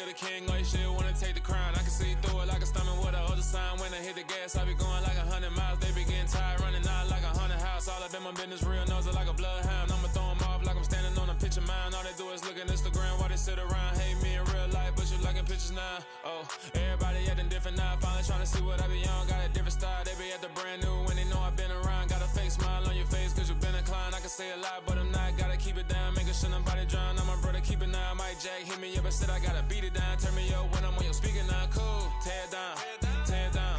kill the king, or you shit wanna take the crown. I can see through it like a stomach with a other sign. When I hit the gas, I be going like 100 miles. They be getting tired, running out like 100 house. All up in my business, real nose it like a bloodhound. I'ma throw them off like I'm standing on a picture mound. All they do is look at Instagram while they sit around. Hate me in real life, but you liking pictures now. Oh, everybody acting different now. Finally trying to see what I be on. Got a different style, they be at the brand new when they know I've been around. Got a fake smile on your face, cause you been inclined. I can say a lot, but I'm not. Gotta keep it down, making sure nobody drown. I'm my brother, keep it now. Mike Jack hit me up and said I gotta beat it down. Turn me up when I'm on your speaker now. Cool, tear it down, tear it down,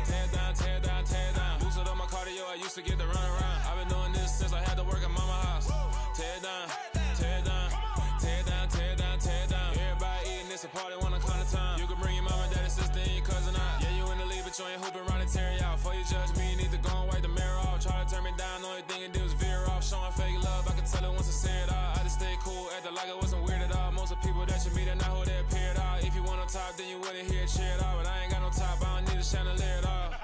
tear it down, tear it down, tear it down. Boosted up my cardio, I used to get the run around. I've been doing this since I had to work at mama house. Tear it down, tear it down, tear it down, tear it down, tear it down. Everybody eating this a party, one o'clock of time. You can bring your mama, daddy, sister, and your cousin out. Yeah, you in the league, but you ain't hooping around and tear you out. Before you judge me, you need to go and wipe the mirror off. Try to turn me down, only thing it do is veer off. Showing fake love, I can tell it once I say it all. I just stay cool, acting like it wasn't weird at all. Most of the people that you meet are not who they appear at all. If you want on top, then you wouldn't hear it cheer at all. But I ain't got no top, I don't need a chandelier at all.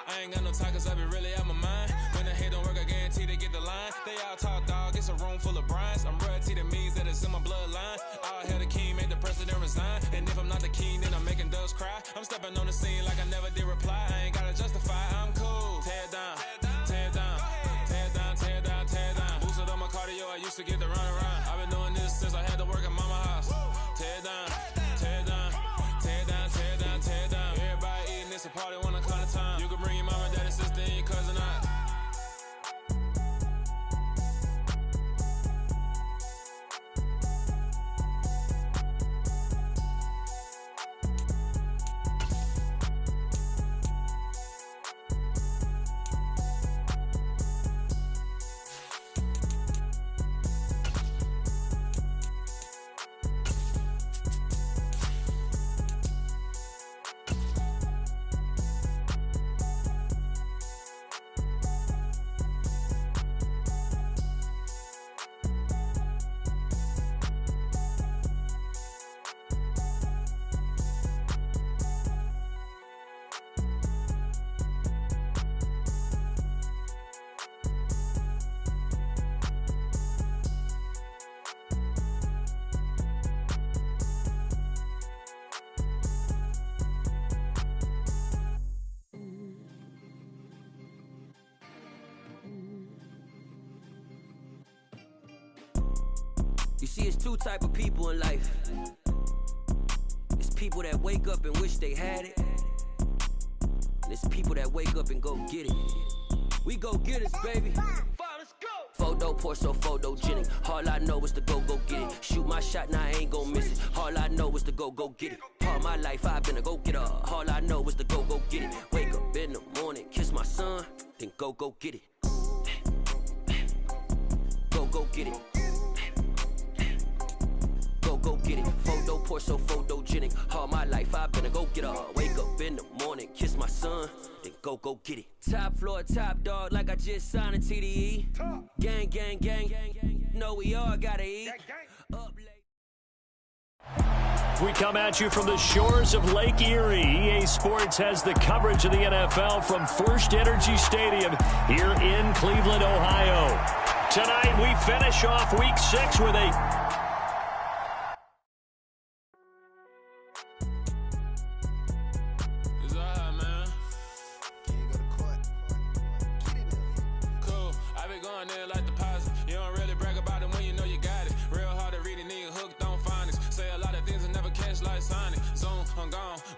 I ain't got no time cause I be really out my mind. When the hate don't work, I guarantee they get the line. They all talk dog, it's a room full of brinds. I'm royalty, that means that it's in my bloodline. All hell the king, made the president resign. And if I'm not the king, then I'm making doves cry. I'm stepping on the scene like I never did reply. I ain't gotta justify, I'm cool. Tear it down, tear it down, tear it down, tear it down, tear it down. Boosted up my cardio, I used to get the run around. I've been doing this since I had to work at mama house. Tear it down, tear it down, tear it down, tear it down, tear it down. Everybody eating this a party, one o'clock of time. You can bring your mama, daddy, sister, and your cousin out. You see, it's two type of people in life. It's people that wake up and wish they had it. And it's people that wake up and go get it. We go get it, baby. Let's go. Photo pour so photogenic. All I know is to go get it. Shoot my shot, now I ain't gon' miss it. All I know is to go get it. All my life I've been a go-getter. All I know is to go get it. Wake up in the morning, kiss my son, then go get it. Go get it. Go get it. Photo pour so photogenic. All my life I've been a go-getter. Wake up in the morning, kiss my son, then go get it. Top floor, top dog, like I just signed a TDE. Gang, gang, gang. No, we all gotta eat. Up late. We come at you from the shores of Lake Erie. EA Sports has the coverage of the NFL from First Energy Stadium here in Cleveland, Ohio. Tonight we finish off Week 6 with a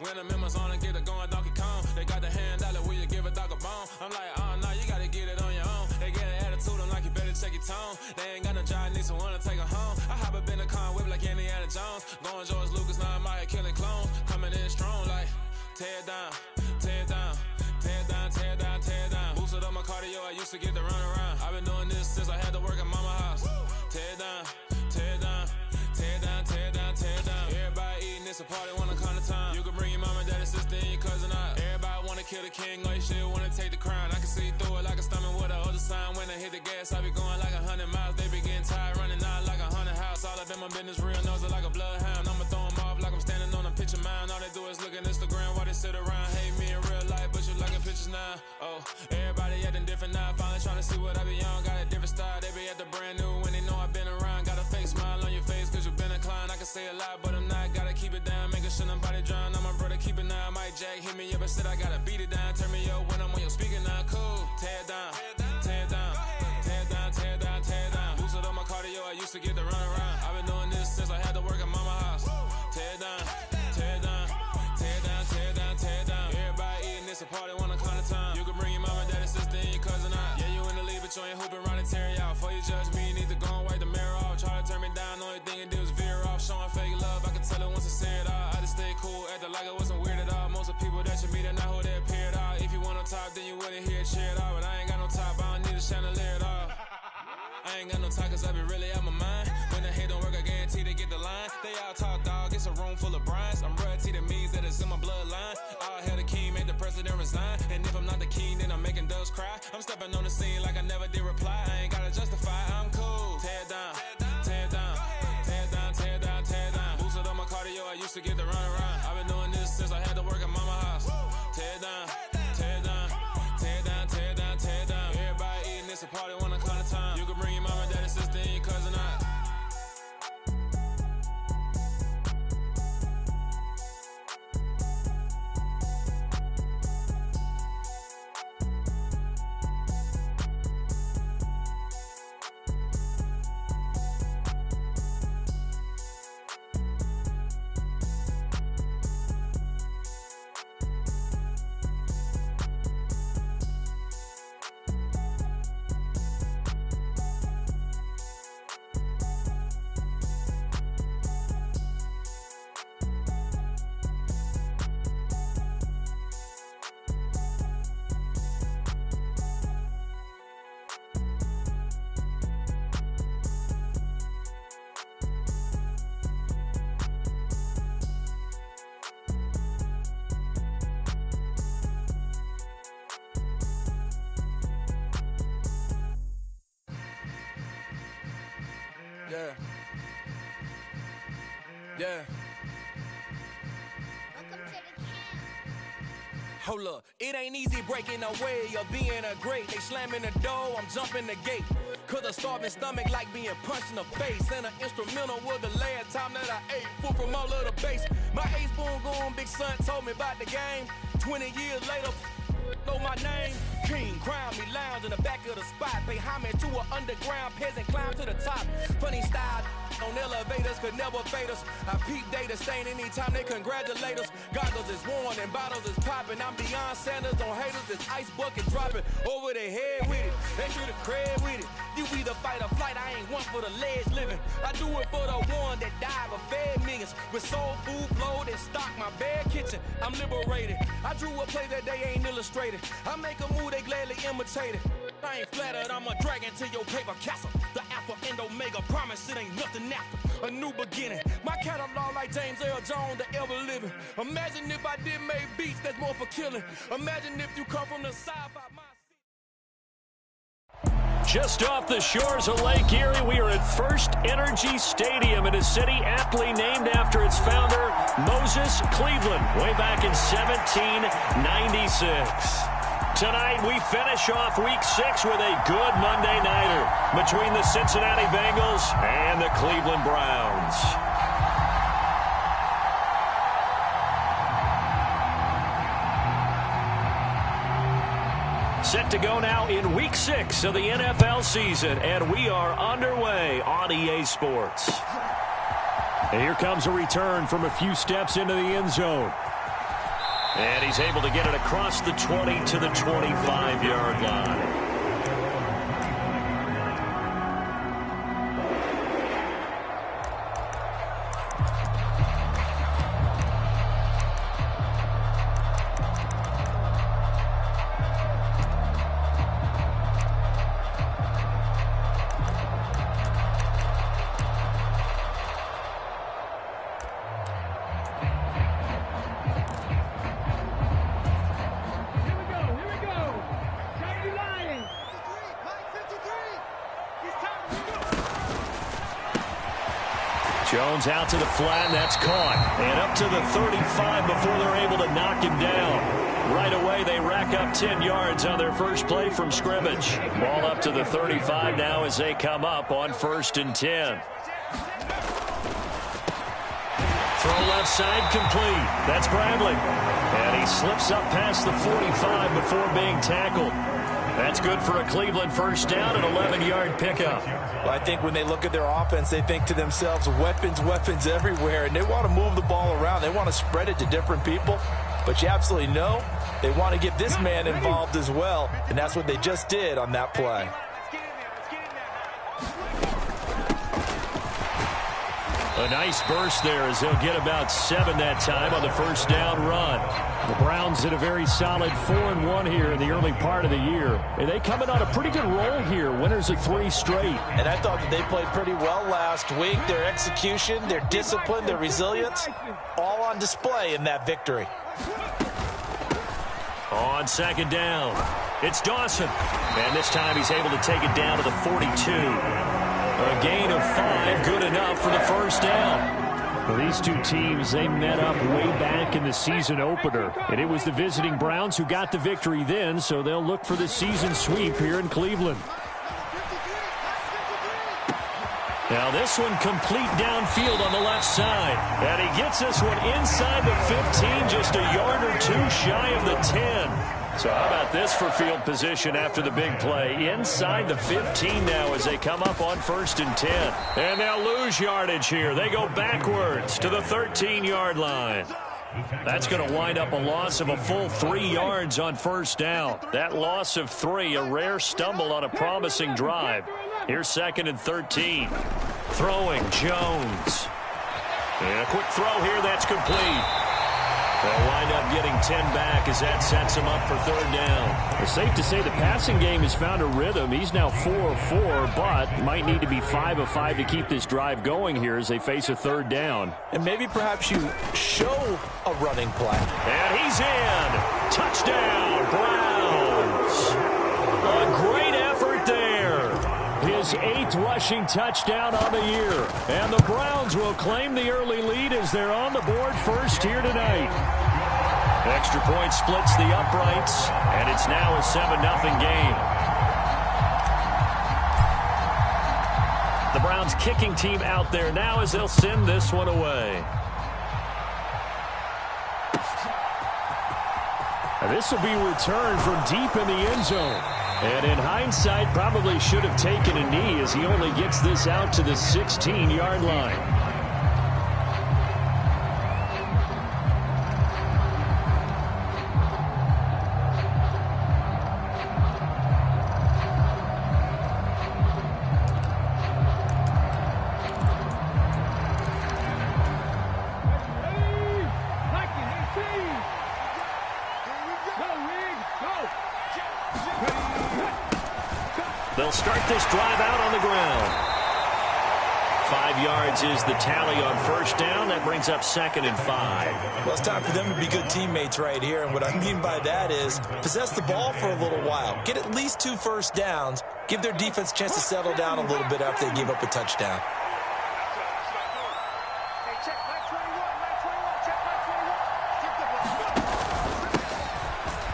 when I'm in my zone and get it going Donkey Kong. They got the hand dollar, will you give a dog a bone? I'm like, oh no, you gotta get it on your own. They get an attitude, I'm like, you better check your tone. They ain't got no job, need someone to take her home. I hop up in the car, whip like Indiana Jones. Going George Lucas, now I'm out here killing clones. Coming in strong like, tear it down, tear it down, tear it down, tear it down, tear it down. Boosted up my cardio, I used to get the run around. I've been doing this since I had to work at mama house. Tear it down, tear it down, tear it down, tear it down, tear it down. Everybody eating this a party, one o'clock of time. You can bring your mama, daddy, sister, and your cousin out. Everybody wanna kill the king, or you shit wanna take the crown. I can see through it like a stomach with a other sign. When I hit the gas, I be going like 100 miles. They be getting tired, running out like 100 house. All up in my business, real nose it like a bloodhound. I'ma throw them off like I'm standing on a picture mound. All they do is look at Instagram while they sit around. Hate me in real life, but you liking pictures now. Oh, everybody acting different now. Finally trying to see what I be on. Got a different style, they be at the brand new when they know I've been around. Got a fake smile on your face cause you been inclined. I can say a lot, but I'm not. Gotta keep it hit me up and said I gotta beat it down. Turn me up when I'm on your speaker now. Cool. Tear it down. Tear it down. Tear it down. Tear it down. Tear it down. Boosted up my cardio. I used to get the run around. I've been doing this since I had to work at mama house. Tear it down. Tear it down. Tear it down. Tear it down. Tear it down. Everybody eating this a party one o'clock of time. You can bring your mama, daddy, sister, and your cousin out. Yeah, you in the league, but you ain't hooping around and tear out. Before you judge me, you need to go and wipe the mirror off. Try to turn me down, only thing it did was veer off. Showing fake love, I can tell it once I say it all. I just stay cool, acting like I wasn't weird at all. Most of the people that you meet are not who they appear at all. If you want on top, then you wouldn't hear it cheer at all. But I ain't got no top, I don't need a chandelier at all. I ain't got no talk, cause I be really out my mind. When the hate don't work, I guarantee they get the line. They all talk, dog, it's a room full of brines. I'm royalty, that means that it's in my bloodline. All hail the king, make the president resign. And if I'm not the king, then I'm making doves cry. I'm stepping on the scene like I never did reply. I ain't gotta justify, I'm cool. Tear it down, tear it down, tear it down, tear it down, tear it down. Boosted up my cardio, I used to get the run around. I've been doing this since I had to work at mama house. Tear it down, tear it down, tear it down, tear it down, tear it down. Everybody eating this a party one o'clock of time. You can bring your mama, daddy, sister, and your cousin out. Yeah. Yeah. Hold up, it ain't easy breaking away or being a great. They slamming the door, I'm jumping the gate. Cause a starving stomach like being punched in the face. And an instrumental was the last time that I ate food from all of the base. My A-spoon going, big son told me about the game. 20 years later, know my name. King, crown me, lounge in the back of the spot. Pay homage to an underground peasant, climb to the top. Funny style on elevators could never fade us. I peep data stain anytime they congratulate us. Goggles is worn and bottles is popping. I'm beyond Sanders on haters, this ice bucket dropping over their head with it. They do the cred with it. You either fight or flight, I ain't one for the ledge living. I do it for the one that died but fed millions. With soul food flowed and stocked my bare kitchen. I'm liberated. I drew a play that they ain't illustrated. I make a move, they gladly imitate it. I ain't flattered, I'm a dragon to your paper castle. The Alpha and Omega, promise it ain't nothing after. A new beginning. My catalog like James Earl Jones, the ever living. Imagine if I did make beats that's more for killing. Imagine if you come from the sci-fi mindset. Just off the shores of Lake Erie, we are at First Energy Stadium in a city aptly named after its founder, Moses Cleveland, way back in 1796. Tonight, we finish off Week 6 with a good Monday nighter between the Cincinnati Bengals and the Cleveland Browns. Set to go now in Week 6 of the NFL season, and we are underway on EA Sports. And here comes a return from a few steps into the end zone. And he's able to get it across the 20 to the 25-yard line. Jones out to the flat, and that's caught. And up to the 35 before they're able to knock him down. Right away, they rack up 10 yards on their first play from scrimmage. Ball up to the 35 now as they come up on 1st and 10. Throw left side complete. That's Bradley. And he slips up past the 45 before being tackled. That's good for a Cleveland first down, an 11-yard pickup. Well, I think when they look at their offense, they think to themselves, weapons, weapons everywhere, and they want to move the ball around. They want to spread it to different people, but you absolutely know they want to get this man involved as well, and that's what they just did on that play. A nice burst there as they'll get about 7 that time on the first down run. The Browns in a very solid 4-1 here in the early part of the year. And they come in on a pretty good roll here, winners of 3 straight. And I thought that they played pretty well last week. Their execution, their discipline, their resilience, all on display in that victory. On second down, it's Dawson. And this time he's able to take it down to the 42. A gain of 5, good enough for the first down. Well, these two teams, they met up way back in the season opener. And it was the visiting Browns who got the victory then, so they'll look for the season sweep here in Cleveland. Now this one complete downfield on the left side. And he gets this one inside the 15, just a yard or 2 shy of the 10. So how about this for field position after the big play? Inside the 15 now as they come up on 1st and 10. And they'll lose yardage here. They go backwards to the 13-yard line. That's going to wind up a loss of a full 3 yards on first down. That loss of 3, a rare stumble on a promising drive. Here's 2nd and 13. Throwing Jones. And a quick throw here, that's complete. They'll wind up getting 10 back as that sets him up for 3rd down. It's safe to say the passing game has found a rhythm. He's now 4 of 4, but might need to be 5 of 5 to keep this drive going here as they face a 3rd down. And maybe perhaps you show a running play. And he's in. Touchdown, Browns. A great effort there. His 8th rushing touchdown on the year. And the Browns will claim the early lead as they're on the board first here tonight. Extra point splits the uprights, and it's now a 7-0 game. The Browns kicking team out there now as they'll send this one away. Now this will be returned from deep in the end zone. And in hindsight, probably should have taken a knee as he only gets this out to the 16-yard line. They'll start this drive out on the ground. 5 yards is the tally on first down. That brings up 2nd and 5. Well, it's time for them to be good teammates right here. And what I mean by that is possess the ball for a little while. Get at least 2 first downs. Give their defense a chance to settle down a little bit after they give up a touchdown.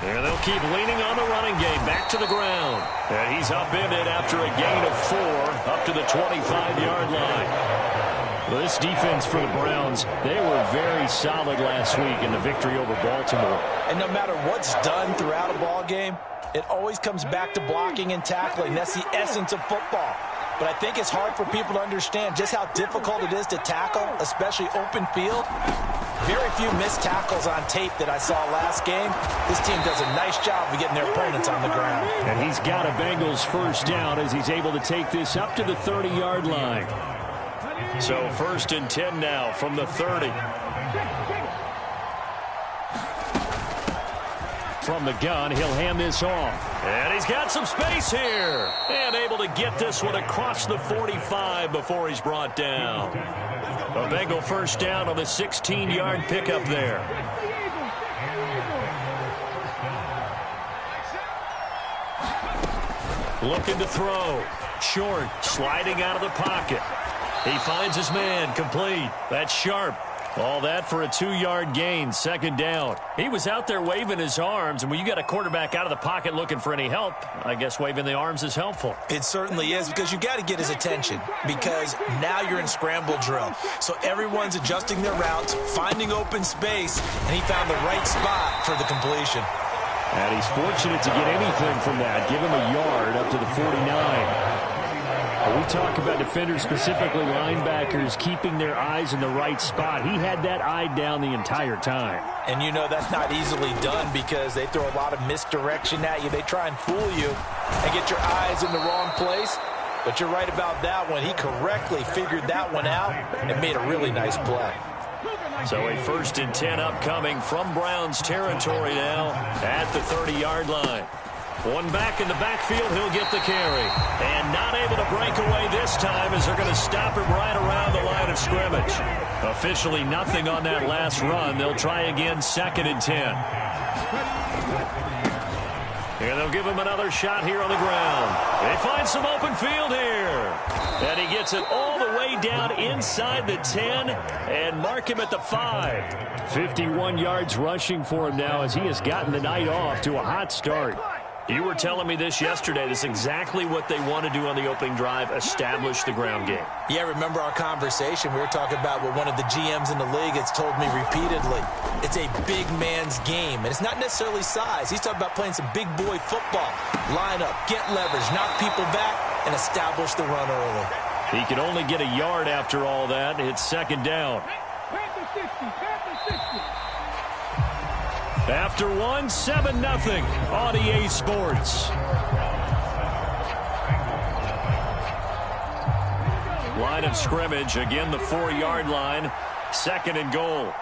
And they'll keep leaning on the running game. Back to the ground. And he's upended after a gain of 4 up to the 25-yard line. Well, this defense for the Browns, they were very solid last week in the victory over Baltimore. And no matter what's done throughout a ball game, it always comes back to blocking and tackling. That's the essence of football. But I think it's hard for people to understand just how difficult it is to tackle, especially open field. Very few missed tackles on tape that I saw last game. This team does a nice job of getting their opponents on the ground. And he's got a Bengals first down as he's able to take this up to the 30-yard line. So 1st and 10 now from the 30. From the gun, he'll hand this off. And he's got some space here. And able to get this one across the 45 before he's brought down. A Bengal first down on the 16-yard pickup there. Looking to throw. Short, sliding out of the pocket. He finds his man, complete. That's Sharp. All that for a 2-yard gain, second down. He was out there waving his arms, and when you got a quarterback out of the pocket looking for any help, I guess waving the arms is helpful. It certainly is, because you got to get his attention, because now you're in scramble drill. So everyone's adjusting their routes, finding open space, and he found the right spot for the completion. And he's fortunate to get anything from that. Give him a yard up to the 49. When we talk about defenders, specifically linebackers, keeping their eyes in the right spot. He had that eye down the entire time. And you know that's not easily done, because they throw a lot of misdirection at you. They try and fool you and get your eyes in the wrong place. But you're right about that one. He correctly figured that one out and made a really nice play. So a 1st and 10 upcoming from Browns territory now at the 30-yard line. One back in the backfield, he'll get the carry. And not able to break away this time, as they're going to stop him right around the line of scrimmage. Officially nothing on that last run. They'll try again, 2nd and 10. And they'll give him another shot here on the ground. They find some open field here. And he gets it all the way down inside the 10 and mark him at the 5. 51 yards rushing for him now, as he has gotten the night off to a hot start. You were telling me this yesterday. This is exactly what they want to do on the opening drive, establish the ground game. Yeah, remember our conversation? We were talking about what one of the GMs in the league has told me repeatedly. It's a big man's game, and it's not necessarily size. He's talking about playing some big boy football. Line up, get leverage, knock people back, and establish the run early. He can only get a yard after all that. It's 2nd down. After 1, 7-0 on EA Sports. Line of scrimmage, again the 4-yard line, 2nd and goal.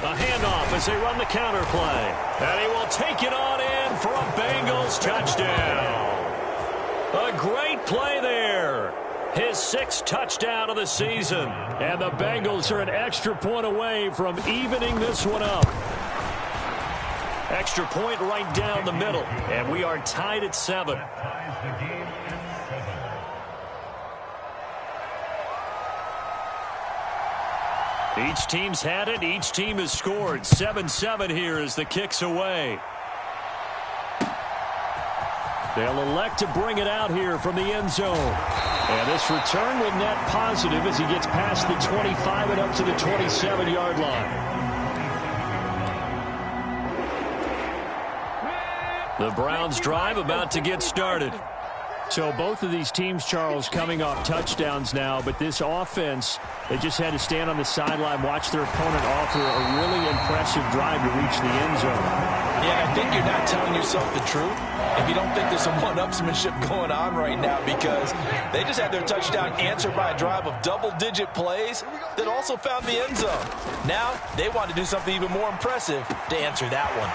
A handoff as they run the counter play. And he will take it on in for a Bengals touchdown. A great play there. His 6th touchdown of the season. And the Bengals are an extra point away from evening this one up. Extra point right down the middle. And we are tied at 7. Each team's had it. Each team has scored. 7-7 here as the kick's away. They'll elect to bring it out here from the end zone. And this return will net positive as he gets past the 25 and up to the 27-yard line. The Browns drive about to get started. So both of these teams, Charles, coming off touchdowns now, but this offense, they just had to stand on the sideline, watch their opponent offer a really impressive drive to reach the end zone. Yeah, I think you're not telling yourself the truth if you don't think there's some one-upsmanship going on right now, because they just had their touchdown answered by a drive of double-digit plays that also found the end zone. Now they want to do something even more impressive to answer that one.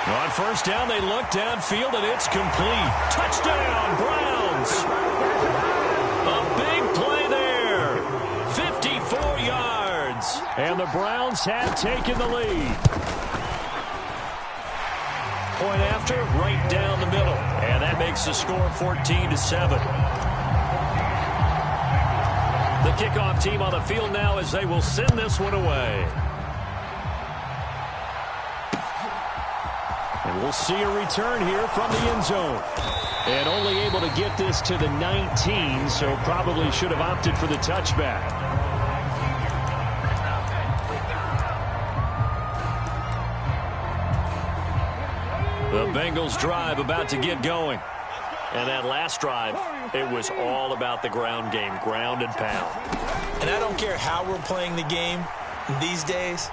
On 1st down, they look downfield, and it's complete. Touchdown, Browns! A big play there. 54 yards. And the Browns have taken the lead. Point after, right down the middle. And that makes the score 14-7. The kickoff team on the field now as they will send this one away. And we'll see a return here from the end zone. And only able to get this to the 19, so probably should have opted for the touchback. The Bengals drive about to get going. And that last drive, it was all about the ground game, ground and pound. And I don't care how we're playing the game these days,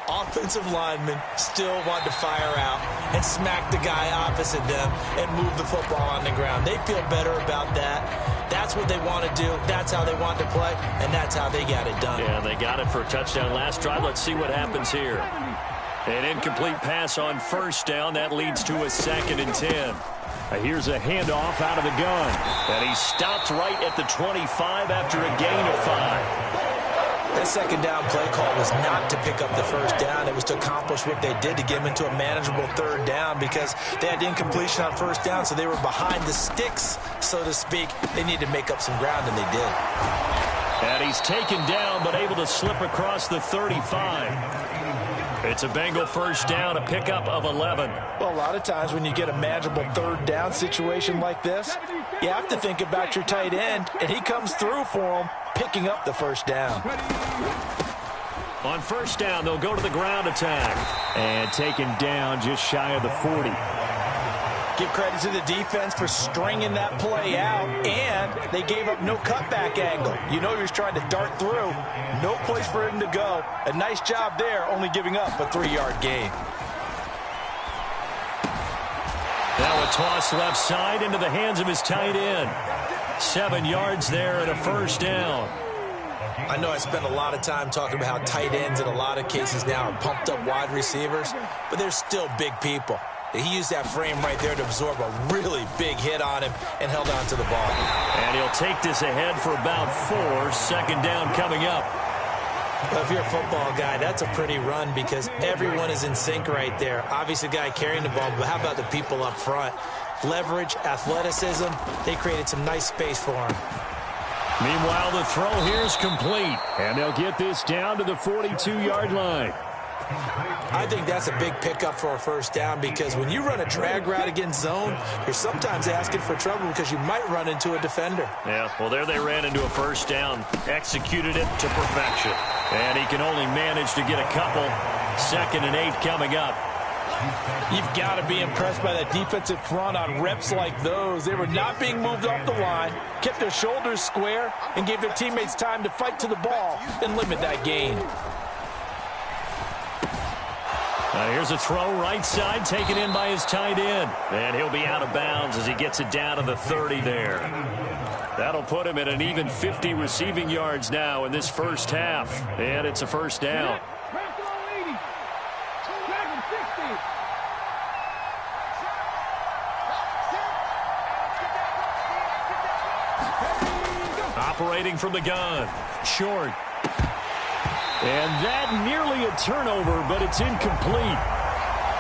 offensive linemen still want to fire out and smack the guy opposite them and move the football on the ground. They feel better about that. That's what they want to do. That's how they want to play, and that's how they got it done. Yeah, they got it for a touchdown last drive. Let's see what happens here. An incomplete pass on 1st down. That leads to a 2nd and 10. Here's a handoff out of the gun. And he stopped right at the 25 after a gain of 5. That second down play call was not to pick up the first down. It was to accomplish what they did, to get them into a manageable third down, because they had incompletion on first down, so they were behind the sticks, so to speak. They needed to make up some ground, and they did. And he's taken down, but able to slip across the 35. It's a Bengal first down, a pickup of 11. Well, a lot of times when you get a manageable third down situation like this, you have to think about your tight end, and he comes through for him, picking up the first down. On first down, they'll go to the ground attack. And taken down just shy of the 40. Give credit to the defense for stringing that play out, and they gave up no cutback angle. You know you're trying to dart through. No place for him to go. A nice job there, only giving up a 3-yard gain. Now a toss left side into the hands of his tight end. 7 yards there and a first down. I know I spend a lot of time talking about how tight ends in a lot of cases now are pumped up wide receivers, but they're still big people. He used that frame right there to absorb a really big hit on him and held on to the ball. And he'll take this ahead for about 4. Second down coming up. Well, if you're a football guy, that's a pretty run because everyone is in sync right there. Obviously, the guy carrying the ball, but how about the people up front? Leverage, athleticism, they created some nice space for him. Meanwhile, the throw here is complete, and they'll get this down to the 42-yard line. I think that's a big pickup for a first down because when you run a drag route against zone, you're sometimes asking for trouble because you might run into a defender. Yeah, well, there they ran into a first down, executed it to perfection. And he can only manage to get a couple. 2nd and 8 coming up. You've got to be impressed by that defensive front on reps like those. They were not being moved off the line, kept their shoulders square, and gave their teammates time to fight to the ball and limit that gain. Here's a throw right side taken in by his tight end. And he'll be out of bounds as he gets it down to the 30 there. That'll put him at an even 50 receiving yards now in this first half. And it's a first down. Operating from the gun. Short. And that nearly a turnover, but it's incomplete.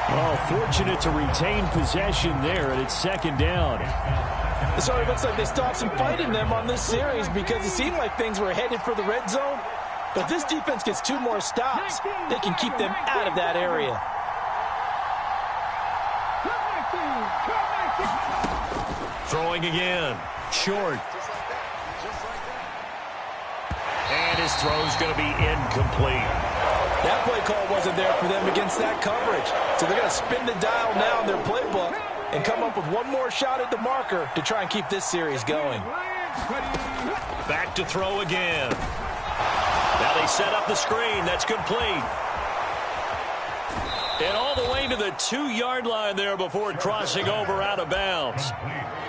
Oh, fortunate to retain possession there, and it's second down. So it looks like they still have some fight in them on this series because it seemed like things were headed for the red zone. But this defense gets 2 more stops. They can keep them out of that area. Throwing again. Short. And his throw's going to be incomplete. That play call wasn't there for them against that coverage. So they're going to spin the dial now in their playbook and come up with one more shot at the marker to try and keep this series going. Back to throw again. Now they set up the screen. That's complete. And all the way to the 2-yard line there before crossing over out of bounds.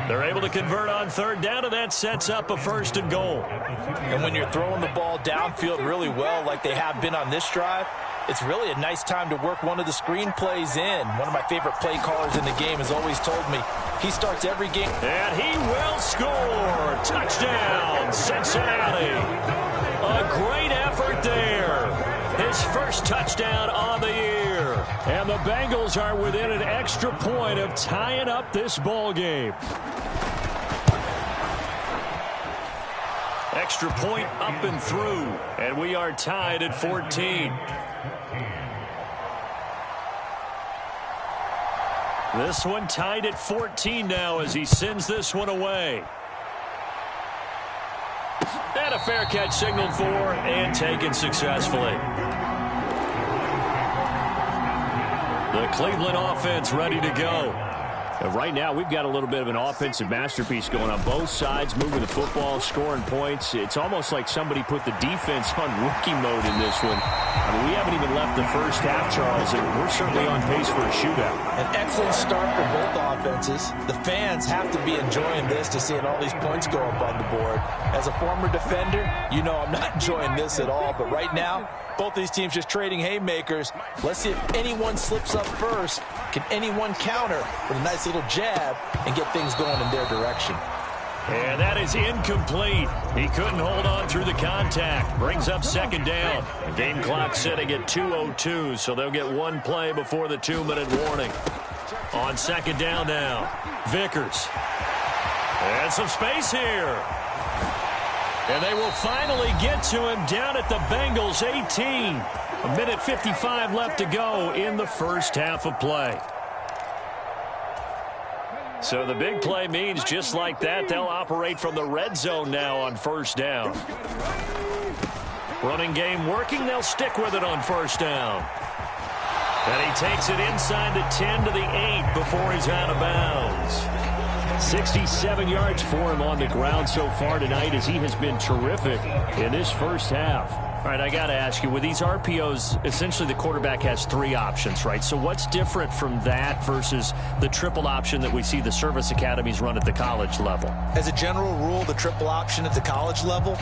They're able to convert on third down, and that sets up a 1st and goal. And when you're throwing the ball downfield really well like they have been on this drive, it's really a nice time to work one of the screen plays in. One of my favorite play callers in the game has always told me he starts every game. And he will score. Touchdown, Cincinnati. A great effort there. His first touchdown on the year. And the Bengals are within an extra point of tying up this ball game. Extra point up and through. And we are tied at 14. This one tied at 14 now as he sends this one away. And a fair catch signaled for and taken successfully. The Cleveland offense ready to go. Right now, we've got a little bit of an offensive masterpiece going on both sides, moving the football, scoring points. It's almost like somebody put the defense on rookie mode in this one. I mean, we haven't even left the first half, Charles, and we're certainly on pace for a shootout. An excellent start for both offenses. The fans have to be enjoying this to seeing all these points go up on the board. As a former defender, you know I'm not enjoying this at all, but right now, both these teams just trading haymakers. Let's see if anyone slips up first. Can anyone counter with a nice little jab and get things going in their direction? And that is incomplete. He couldn't hold on through the contact. Brings up second down. The game clock sitting at 2:02, so they'll get one play before the 2-minute warning. On second down now, Vickers. And some space here. And they will finally get to him down at the Bengals 18. 1:55 left to go in the first half of play. So the big play means just like that, they'll operate from the red zone now on first down. Running game working, they'll stick with it on first down. And he takes it inside the 10 to the 8 before he's out of bounds. 67 yards for him on the ground so far tonight as he has been terrific in this first half. All right, I got to ask you, with these RPOs, essentially the quarterback has 3 options, right? So what's different from that versus the triple option that we see the service academies run at the college level? As a general rule, the triple option at the college level,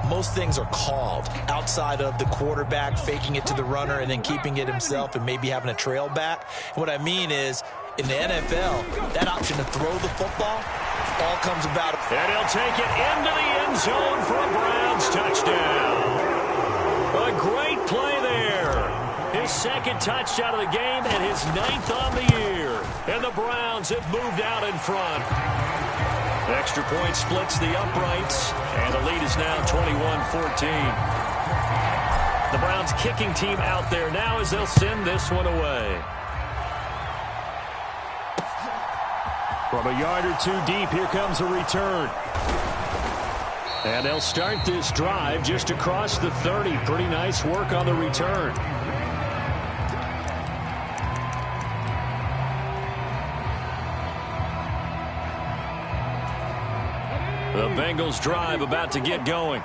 most things are called outside of the quarterback faking it to the runner and then keeping it himself and maybe having a trail back. What I mean is, in the NFL, that option to throw the football all comes about. And he'll take it into the end zone for a Browns touchdown. A great play there. His second touchdown of the game and his 9th on the year. And the Browns have moved out in front. Extra point splits the uprights, and the lead is now 21-14. The Browns kicking team out there now as they'll send this one away. From a yard or two deep, here comes a return. And they'll start this drive just across the 30. Pretty nice work on the return. The Bengals drive about to get going.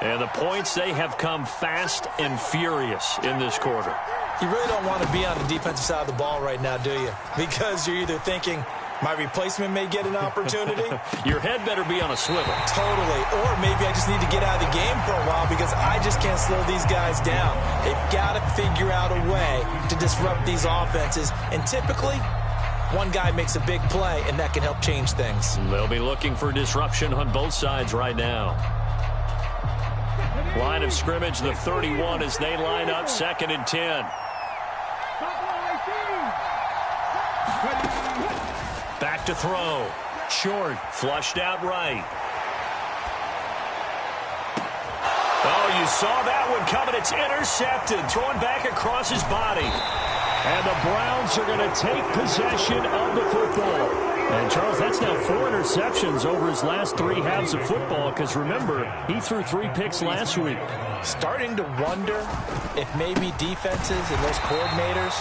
And the points, they have come fast and furious in this quarter. You really don't want to be on the defensive side of the ball right now, do you? Because you're either thinking, my replacement may get an opportunity. Your head better be on a swivel. Totally. Or maybe I just need to get out of the game for a while because I just can't slow these guys down. They've got to figure out a way to disrupt these offenses. And typically, one guy makes a big play, and that can help change things. They'll be looking for disruption on both sides right now. Line of scrimmage, the 31 as they line up 2nd and 10. Back to throw. Short. Flushed out right. Oh, you saw that one coming. It's intercepted. Thrown back across his body. And the Browns are going to take possession of the football. And, Charles, that's now 4 interceptions over his last 3 halves of football because, remember, he threw 3 picks last week. Starting to wonder if maybe defenses and those coordinators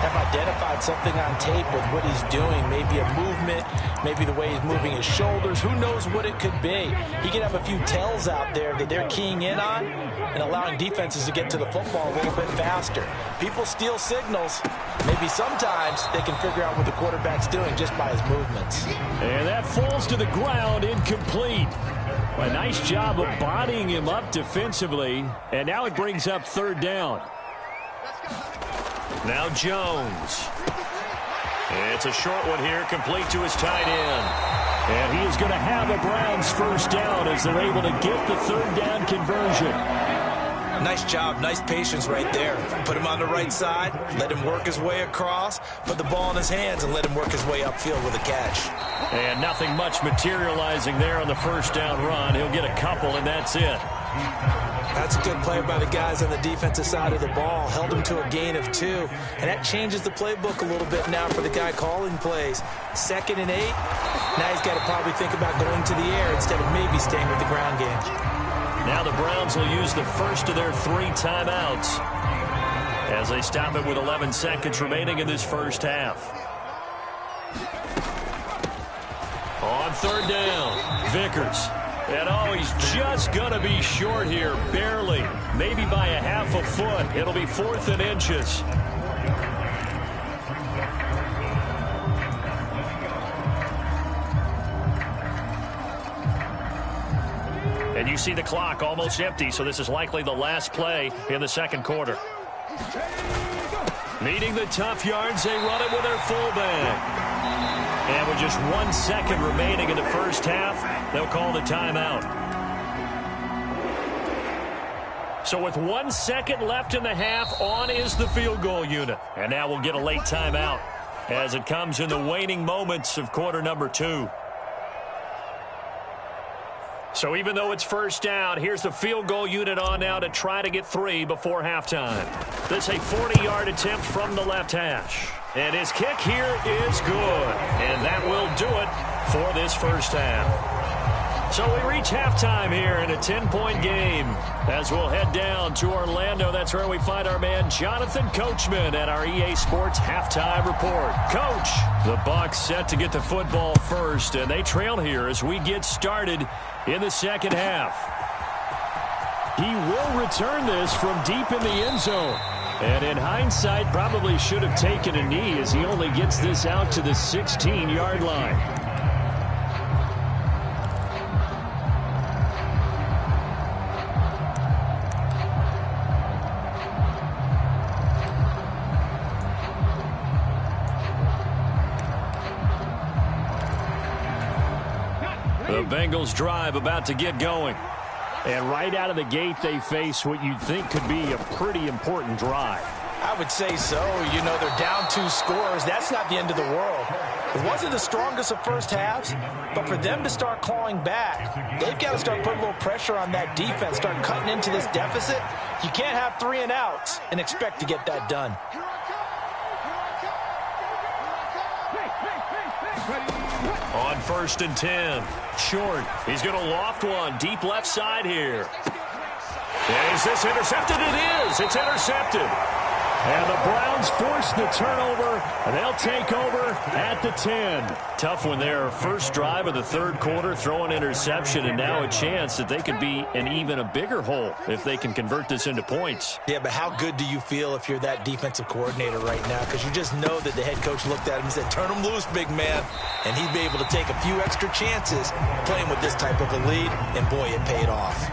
have identified something on tape with what he's doing. Maybe a movement, maybe the way he's moving his shoulders. Who knows what it could be? He could have a few tells out there that they're keying in on and allowing defenses to get to the football a little bit faster. People steal signals. Maybe sometimes they can figure out what the quarterback's doing just by his movements. And that falls to the ground, incomplete. A nice job of bodying him up defensively. And now it brings up 3rd down. Now Jones. It's a short one here, complete to his tight end. And he is going to have a Browns first down as they're able to get the 3rd down conversion. Nice job, nice patience right there. Put him on the right side, let him work his way across, put the ball in his hands, and let him work his way upfield with a catch. And nothing much materializing there on the first down run. He'll get a couple, and that's it. That's a good play by the guys on the defensive side of the ball. Held him to a gain of 2. And that changes the playbook a little bit now for the guy calling plays. 2nd and 8. Now he's got to probably think about going to the air instead of maybe staying with the ground game. Now the Browns will use the first of their 3 timeouts as they stop it with 11 seconds remaining in this first half. On 3rd down, Vickers. And oh, he's just going to be short here, barely. Maybe by a half a foot. It'll be 4th and inches. And you see the clock almost empty, so this is likely the last play in the second quarter. Needing the tough yards, they run it with their fullback. And with just 1 second remaining in the first half, they'll call the timeout. So with 1 second left in the half, on is the field goal unit. And now we'll get a late timeout as it comes in the waning moments of quarter number 2. So even though it's first down, here's the field goal unit on now to try to get 3 before halftime. This is a 40-yard attempt from the left hash. And his kick here is good. And that will do it for this first half. So we reach halftime here in a 10-point game as we'll head down to Orlando. That's where we find our man Jonathan Coachman at our EA Sports Halftime Report. Coach, the Bucs set to get the football first, and they trail here as we get started in the second half. He will return this from deep in the end zone. And in hindsight, probably should have taken a knee as he only gets this out to the 16-yard line. The Bengals drive about to get going. And right out of the gate, they face what you'd think could be a pretty important drive. I would say so. You know, they're down 2 scores. That's not the end of the world. It wasn't the strongest of first halves, but for them to start clawing back, they've got to start putting a little pressure on that defense, start cutting into this deficit. You can't have 3 and outs and expect to get that done. On 1st and 10, short. He's going to loft one deep left side here. And is this intercepted? It is. It's intercepted. And the Browns force the turnover, and they'll take over at the 10. Tough one there. First drive of the third quarter, throw an interception, and now a chance that they could be in even a bigger hole if they can convert this into points. Yeah, but how good do you feel if you're that defensive coordinator right now? Because you just know that the head coach looked at him and said, turn him loose, big man. And he'd be able to take a few extra chances playing with this type of a lead, and boy, it paid off.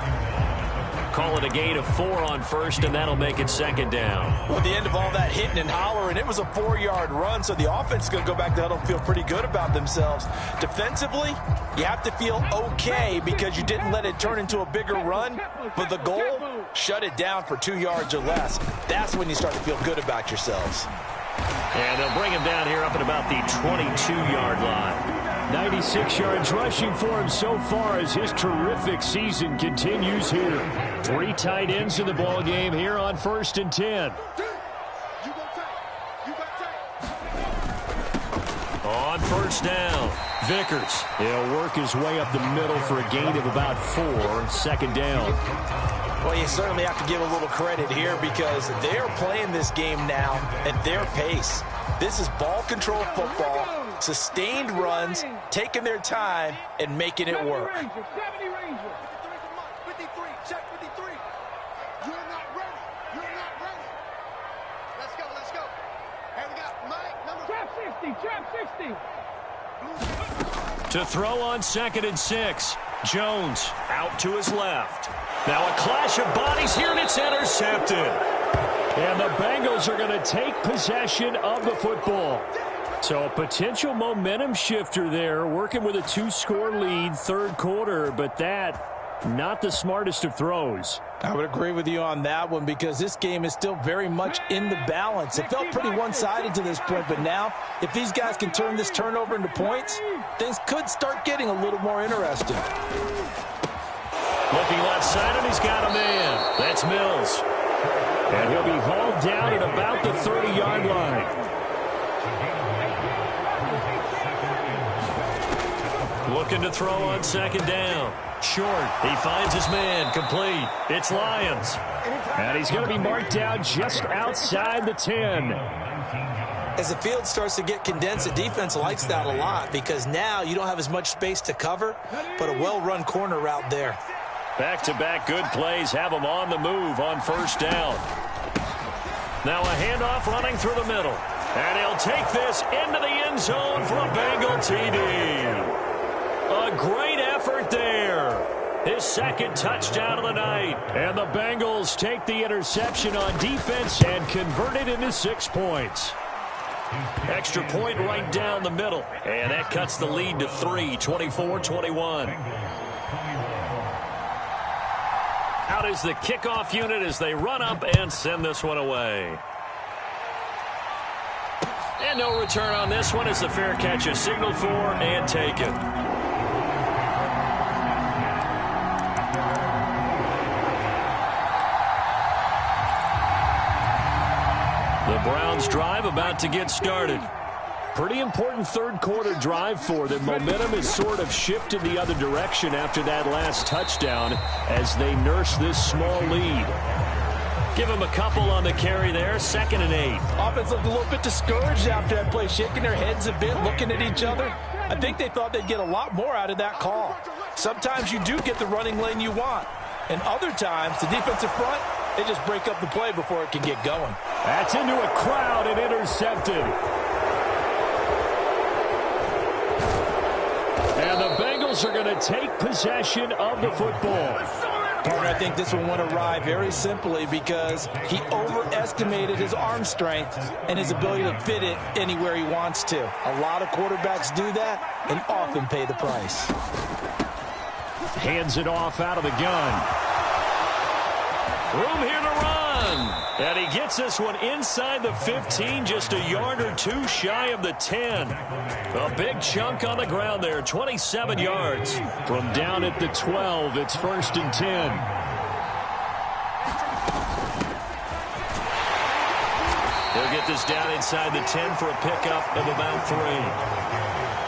Call it a gain of 4 on first, and that'll make it second down. Well, at the end of all that hitting and hollering, it was a 4-yard run, so the offense is going to go back to huddle and feel pretty good about themselves. Defensively, you have to feel okay because you didn't let it turn into a bigger run, but the goal, shut it down for 2 yards or less. That's when you start to feel good about yourselves. And they'll bring him down here up at about the 22-yard line. 96 yards rushing for him so far as his terrific season continues here. 3 tight ends in the ball game here on 1st and 10. On first down, Vickers. He'll work his way up the middle for a gain of about 4. Second down. Well, you certainly have to give a little credit here because they're playing this game now at their pace. This is ball control football, sustained runs, taking their time, and making it work. To throw on 2nd and 6. Jones out to his left. Now a clash of bodies here, and it's intercepted. And the Bengals are going to take possession of the football. So a potential momentum shifter there, working with a 2-score lead, third quarter, but that, not the smartest of throws. I would agree with you on that one because this game is still very much in the balance. It felt pretty one-sided to this point, but now if these guys can turn this turnover into points, things could start getting a little more interesting. Looking left side, and he's got a man. That's Mills. And he'll be hauled down at about the 30-yard line. Looking to throw on 2nd down. Short. He finds his man. Complete. It's Lyons. And he's going to be marked down just outside the 10. As the field starts to get condensed, the defense likes that a lot because now you don't have as much space to cover, but a well-run corner route there. Back-to-back good plays have them on the move on first down. Now a handoff running through the middle. And he'll take this into the end zone for a Bengal TD. A great effort there. His 2nd touchdown of the night. And the Bengals take the interception on defense and convert it into 6 points. Extra point right down the middle. And that cuts the lead to 3, 24-21. Out is the kickoff unit as they run up and send this one away. And no return on this one as the fair catch is signaled for and taken. The Browns drive about to get started. Pretty important third quarter drive for them. Momentum has sort of shifted the other direction after that last touchdown as they nurse this small lead. Give them a couple on the carry there, 2nd and 8. Offense looked a little bit discouraged after that play, shaking their heads a bit, looking at each other. I think they thought they'd get a lot more out of that call. Sometimes you do get the running lane you want, and other times the defensive front, they just break up the play before it can get going. That's into a crowd and intercepted. And the Bengals are going to take possession of the football. Partner, I think this one went awry very simply because he overestimated his arm strength and his ability to fit it anywhere he wants to. A lot of quarterbacks do that and often pay the price. Hands it off out of the gun. Room here to run. And he gets this one inside the 15, just a yard or two shy of the 10. A big chunk on the ground there, 27 yards. From down at the 12, it's 1st and 10. They'll get this down inside the 10 for a pickup of about 3.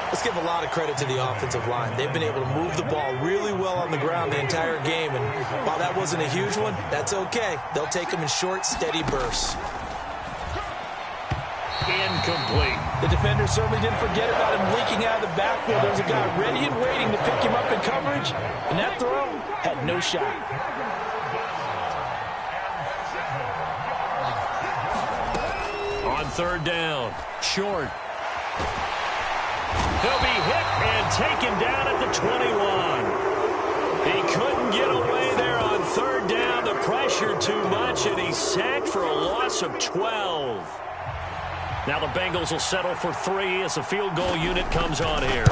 Let's give a lot of credit to the offensive line. They've been able to move the ball really well on the ground the entire game, and while that wasn't a huge one, that's okay. They'll take them in short, steady bursts. Incomplete. The defenders certainly didn't forget about him leaking out of the backfield. There was a guy ready and waiting to pick him up in coverage, and that throw had no shot. On 3rd down, short. He'll be hit and taken down at the 21. He couldn't get away there on 3rd down. The pressure too much, and he's sacked for a loss of 12. Now the Bengals will settle for 3 as the field goal unit comes on here.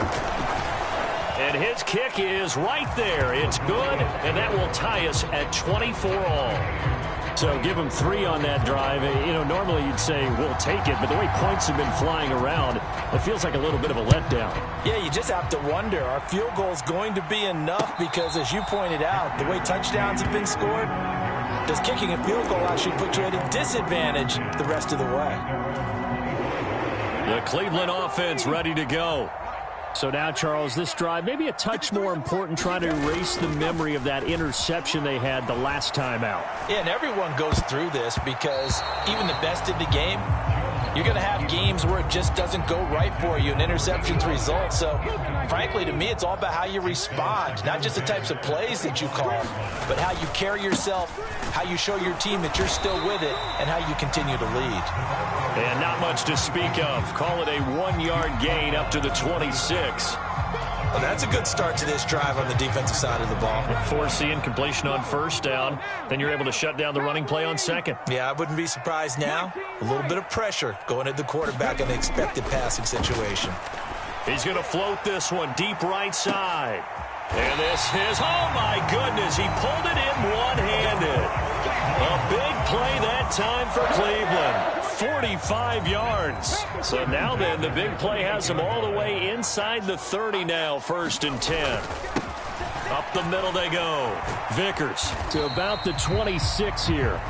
And his kick is right there. It's good, and that will tie us at 24 all. So give them 3 on that drive. You know, normally you'd say we'll take it, but the way points have been flying around, it feels like a little bit of a letdown. Yeah, you just have to wonder, are field goals going to be enough? Because as you pointed out, the way touchdowns have been scored, does kicking a field goal actually put you at a disadvantage the rest of the way? The Cleveland offense ready to go. So now, Charles, this drive maybe a touch more important, trying to erase the memory of that interception they had the last time out. Yeah, and everyone goes through this because even the best in the game, you're going to have games where it just doesn't go right for you and interceptions result. So, frankly, to me, it's all about how you respond, not just the types of plays that you call, but how you carry yourself, how you show your team that you're still with it, and how you continue to lead. And not much to speak of. Call it a 1-yard gain up to the 26. Well, that's a good start to this drive on the defensive side of the ball. Forcing completion on 1st down. Then you're able to shut down the running play on 2nd. Yeah, I wouldn't be surprised now. A little bit of pressure going at the quarterback in the expected passing situation. He's going to float this one deep right side. And this is, oh my goodness, he pulled it in one-handed. A big play that time for Cleveland. 45 yards. So now then, the big play has them all the way inside the 30 now, 1st and 10. Up the middle they go. Vickers to about the 26 here.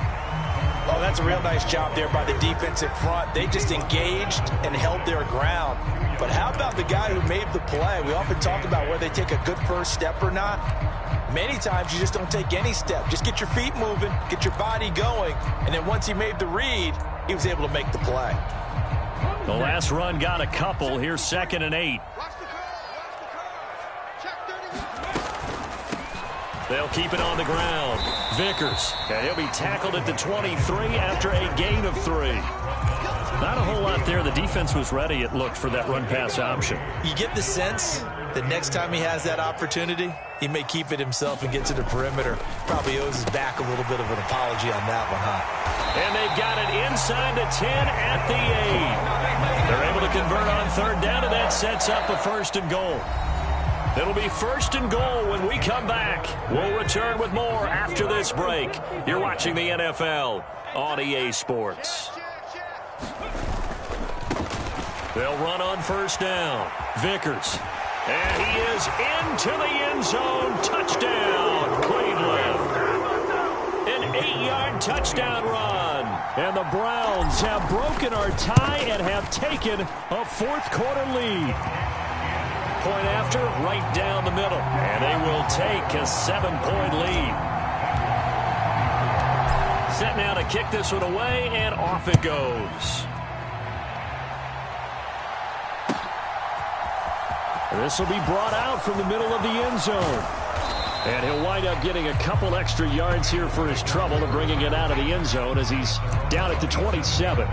Oh, that's a real nice job there by the defensive front. They just engaged and held their ground. But how about the guy who made the play? We often talk about whether they take a good first step or not. Many times you just don't take any step. Just get your feet moving, get your body going, and then once he made the read, he was able to make the play. The last run got a couple. Here's 2nd and 8. They'll keep it on the ground. Vickers, and he'll be tackled at the 23 after a gain of 3. Not a whole lot there. The defense was ready, it looked, for that run-pass option. You get the sense the next time he has that opportunity, he may keep it himself and get to the perimeter. Probably owes his back a little bit of an apology on that one, huh? And they've got it inside the 10 at the 8. They're able to convert on third down, and that sets up a first and goal. It'll be first and goal when we come back. We'll return with more after this break. You're watching the NFL on EA Sports. They'll run on first down. Vickers. And he is into the end zone. Touchdown, Cleveland. An 8-yard touchdown run. And the Browns have broken our tie and have taken a fourth-quarter lead. Point after, right down the middle. And they will take a 7-point lead. Set now to kick this one away, and off it goes. This will be brought out from the middle of the end zone. And he'll wind up getting a couple extra yards here for his trouble and bringing it out of the end zone as he's down at the 27.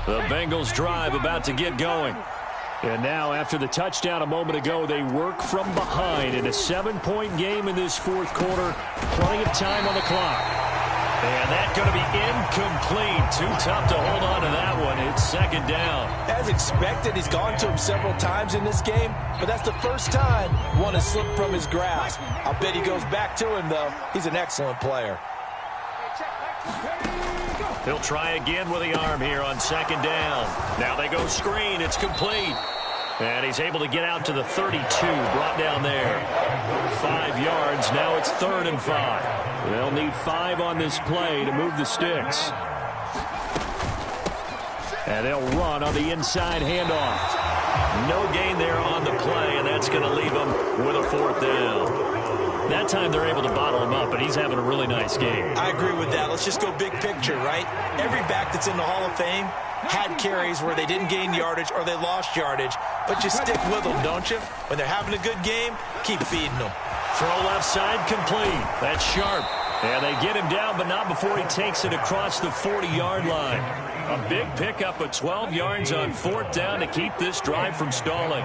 The Bengals drive about to get going. And now, after the touchdown a moment ago, they work from behind in a 7-point game in this fourth quarter. Plenty of time on the clock. And that's going to be incomplete. Too tough to hold on to that one. It's second down. As expected, he's gone to him several times in this game, but that's the first time one has slipped from his grasp. I'll bet he goes back to him, though. He's an excellent player. He'll try again with the arm here on second down. Now they go screen. It's complete. And he's able to get out to the 32, brought down there. 5 yards. Now it's 3rd and 5. They'll need 5 on this play to move the sticks. And they'll run on the inside handoff. No gain there on the play, and that's going to leave them with a 4th down. That time they're able to bottle him up, and he's having a really nice game. I agree with that. Let's just go big picture, right? Every back that's in the Hall of Fame had carries where they didn't gain yardage or they lost yardage, but you stick with them, don't you? When they're having a good game, keep feeding them. Throw left side complete. That's sharp. And they get him down, but not before he takes it across the 40-yard line. A big pickup of 12 yards on 4th down to keep this drive from stalling.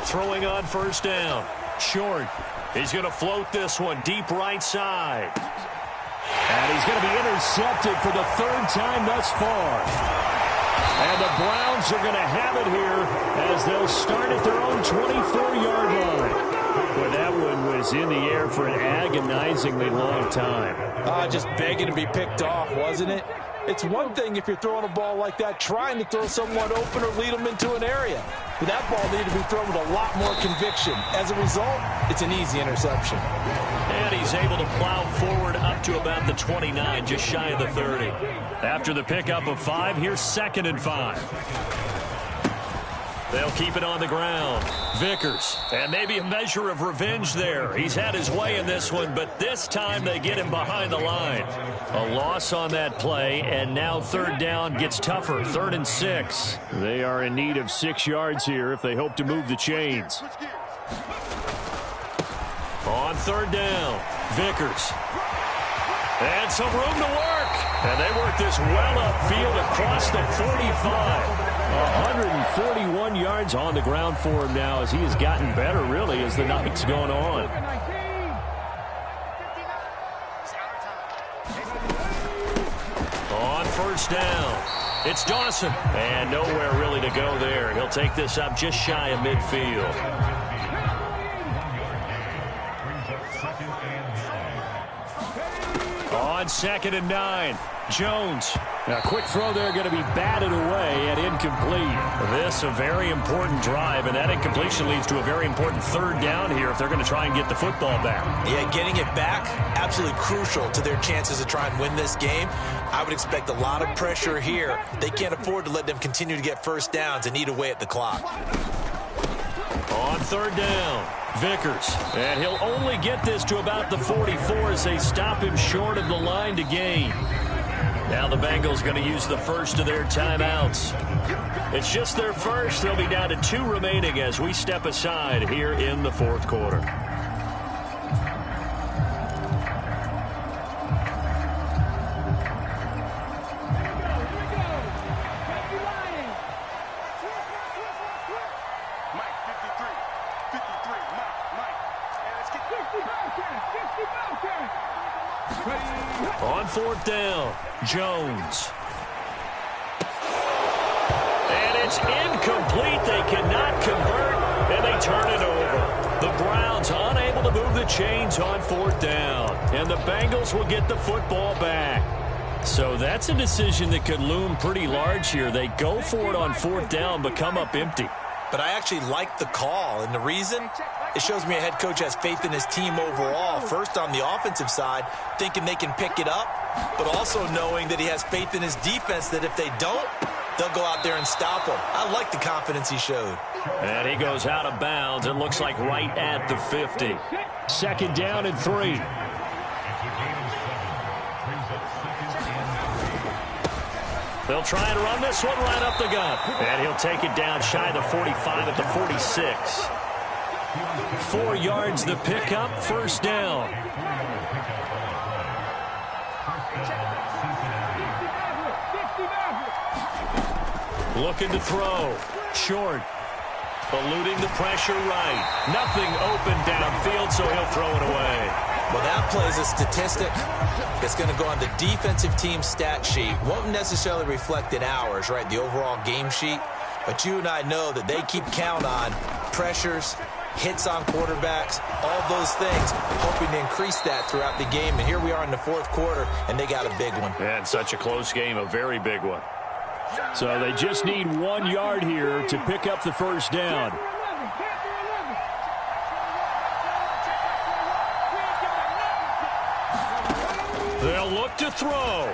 Throwing on first down. Short. He's going to float this one deep right side. And he's going to be intercepted for the 3rd time thus far. And the Browns are going to have it here as they'll start at their own 24-yard line. But that one was in the air for an agonizingly long time. Just begging to be picked off, wasn't it? It's one thing if you're throwing a ball like that, trying to throw someone open or lead them into an area. But that ball needed to be thrown with a lot more conviction. As a result, it's an easy interception. And he's able to plow forward up to about the 29, just shy of the 30. After the pickup of 5, here's 2nd and 5. They'll keep it on the ground. Vickers. And maybe a measure of revenge there. He's had his way in this one, but this time they get him behind the line. A loss on that play, and now 3rd down gets tougher. 3rd and 6. They are in need of 6 yards here if they hope to move the chains. On 3rd down, Vickers. And some room to work. And they work this well upfield across the 45. 141 yards on the ground for him now as he has gotten better, really, as the night's going on. On first down, it's Dawson. And nowhere really to go there. He'll take this up just shy of midfield. On 2nd and 9, Jones. A quick throw there going to be batted away and incomplete. This a very important drive, and that incompletion leads to a very important 3rd down here if they're going to try and get the football back. Yeah, getting it back, absolutely crucial to their chances to try and win this game. I would expect a lot of pressure here. They can't afford to let them continue to get first downs and eat away at the clock. On 3rd down, Vickers. And he'll only get this to about the 44 as they stop him short of the line to gain. Now the Bengals going to use the first of their timeouts. It's just their first. They'll be down to 2 remaining as we step aside here in the 4th quarter. 4th down. Jones. And it's incomplete. They cannot convert, and they turn it over. The Browns unable to move the chains on 4th down, and the Bengals will get the football back. So that's a decision that could loom pretty large here. They go for it on 4th down, but come up empty. But I actually like the call, and the reason? It shows me a head coach has faith in his team overall. First, on the offensive side, thinking they can pick it up, but also knowing that he has faith in his defense that if they don't, they'll go out there and stop him. I like the confidence he showed. And he goes out of bounds. It looks like right at the 50. 2nd down and 3. They'll try and run this one right up the gut. And he'll take it down shy of the 45 at the 46. 4 yards the pickup, 1st down. Looking to throw. Short. Eluding the pressure right. Nothing open downfield, so he'll throw it away. Well, that plays a statistic that's going to go on the defensive team stat sheet. Won't necessarily reflect in ours, right, the overall game sheet. But you and I know that they keep count on pressures, hits on quarterbacks, all those things, hoping to increase that throughout the game. And here we are in the 4th quarter, and they got a big one. And such a close game, a very big one. So they just need 1 yard here to pick up the 1st down. They'll look to throw.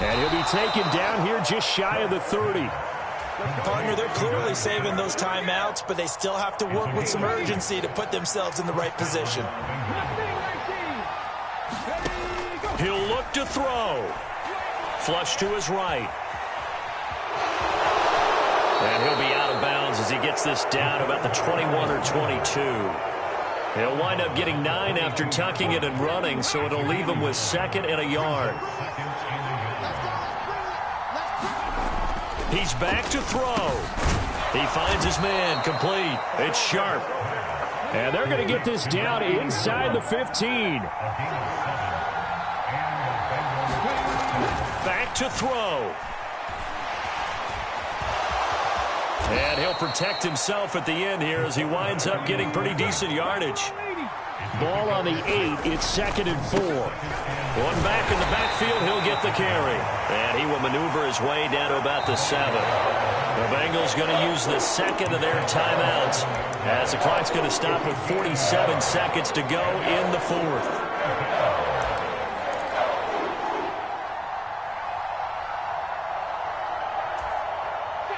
And he'll be taken down here just shy of the 30. Partner, they're clearly saving those timeouts, but they still have to work with some urgency to put themselves in the right position. He'll look to throw. Flush to his right. And he'll be out of bounds as he gets this down about the 21 or 22. He'll wind up getting 9 after tucking it and running, so it'll leave him with 2nd and a yard. He's back to throw. He finds his man, complete. It's Sharp. And they're going to get this down inside the 15. Back to throw. And he'll protect himself at the end here as he winds up getting pretty decent yardage. Ball on the 8. It's 2nd and 4. One back in the backfield. He'll get the carry. And he will maneuver his way down to about the 7. The Bengals going to use the 2nd of their timeouts as the clock's going to stop with 47 seconds to go in the 4th.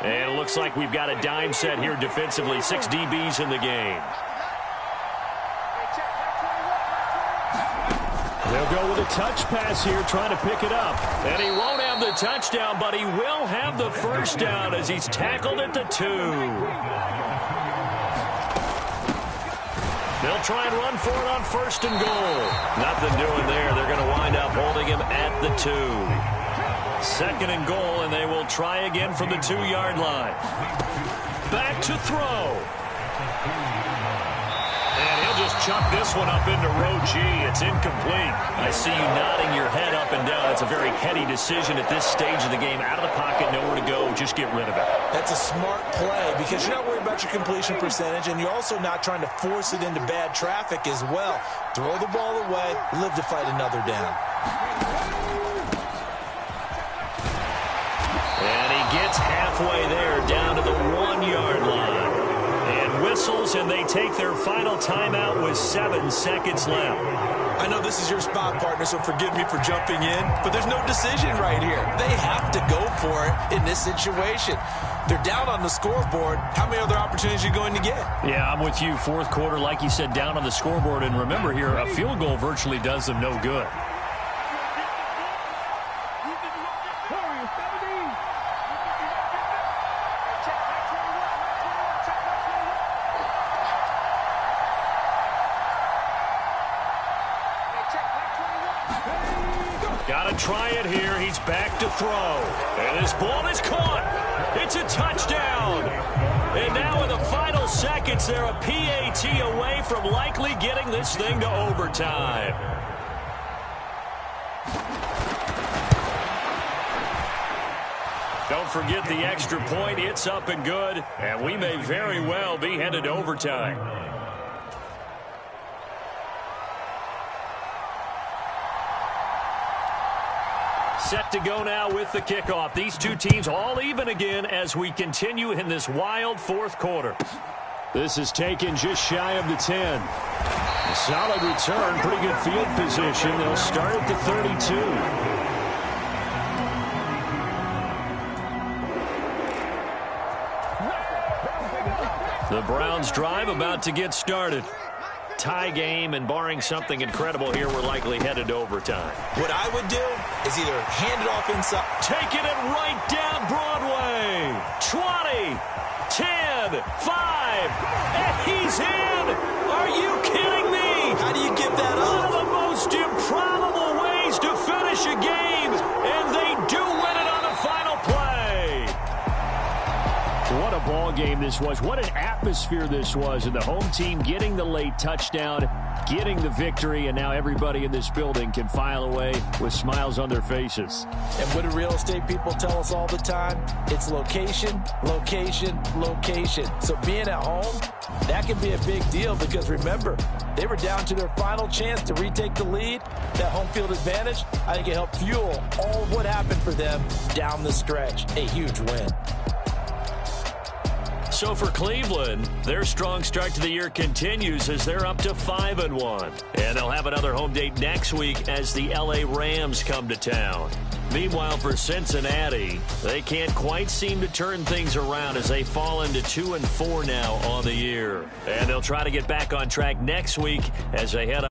And it looks like we've got a dime set here defensively. 6 DBs in the game. They'll go with a touch pass here, trying to pick it up. And he won't have the touchdown, but he will have the 1st down as he's tackled at the 2. They'll try and run for it on 1st and goal. Nothing doing there. They're going to wind up holding him at the 2. 2nd and goal, and they will try again from the 2-yard line. Back to throw. And he'll just chuck this one up into row G. It's incomplete. I see you nodding your head up and down. It's a very heady decision at this stage of the game. Out of the pocket, nowhere to go. Just get rid of it. That's a smart play because you're not worried about your completion percentage, and you're also not trying to force it into bad traffic as well. Throw the ball away, live to fight another down. And he gets halfway there, down to the 1-yard line. And whistles, and they take their final timeout with 7 seconds left. I know this is your spot, partner, so forgive me for jumping in, but there's no decision right here. They have to go for it in this situation. They're down on the scoreboard. How many other opportunities are you going to get? Yeah, I'm with you. 4th quarter, like you said, down on the scoreboard. And remember here, a field goal virtually does them no good. Got to try it here. He's back to throw. And this ball is caught. It's a touchdown. And now in the final seconds, they're a PAT away from likely getting this thing to overtime. Don't forget the extra point. It's up and good, and we may very well be headed to overtime. Set to go now with the kickoff. These two teams all even again as we continue in this wild fourth quarter. This is taken just shy of the 10. A solid return, pretty good field position. They'll start at the 32. The Browns drive about to get started. Tie game, and barring something incredible here, we're likely headed to overtime. What I would do is either hand it off inside. Taking it right down Broadway. 20, 10, 5, and he's in. Are you kidding me? How do you give that up? One of the most improbable ways to finish a game, and they do win it on the final play. What a ball game this was. What an atmosphere this was. And the home team getting the late touchdown, getting the victory, and now everybody in this building can file away with smiles on their faces. And what do real estate people tell us all the time? It's location, location, location. So being at home, that can be a big deal because remember, they were down to their final chance to retake the lead. That home field advantage, I think it helped fuel all of what happened for them down the stretch. A huge win. So for Cleveland, their strong start to the year continues as they're up to 5-1. And they'll have another home date next week as the LA Rams come to town. Meanwhile, for Cincinnati, they can't quite seem to turn things around as they fall into 2-4 now on the year. And they'll try to get back on track next week as they head up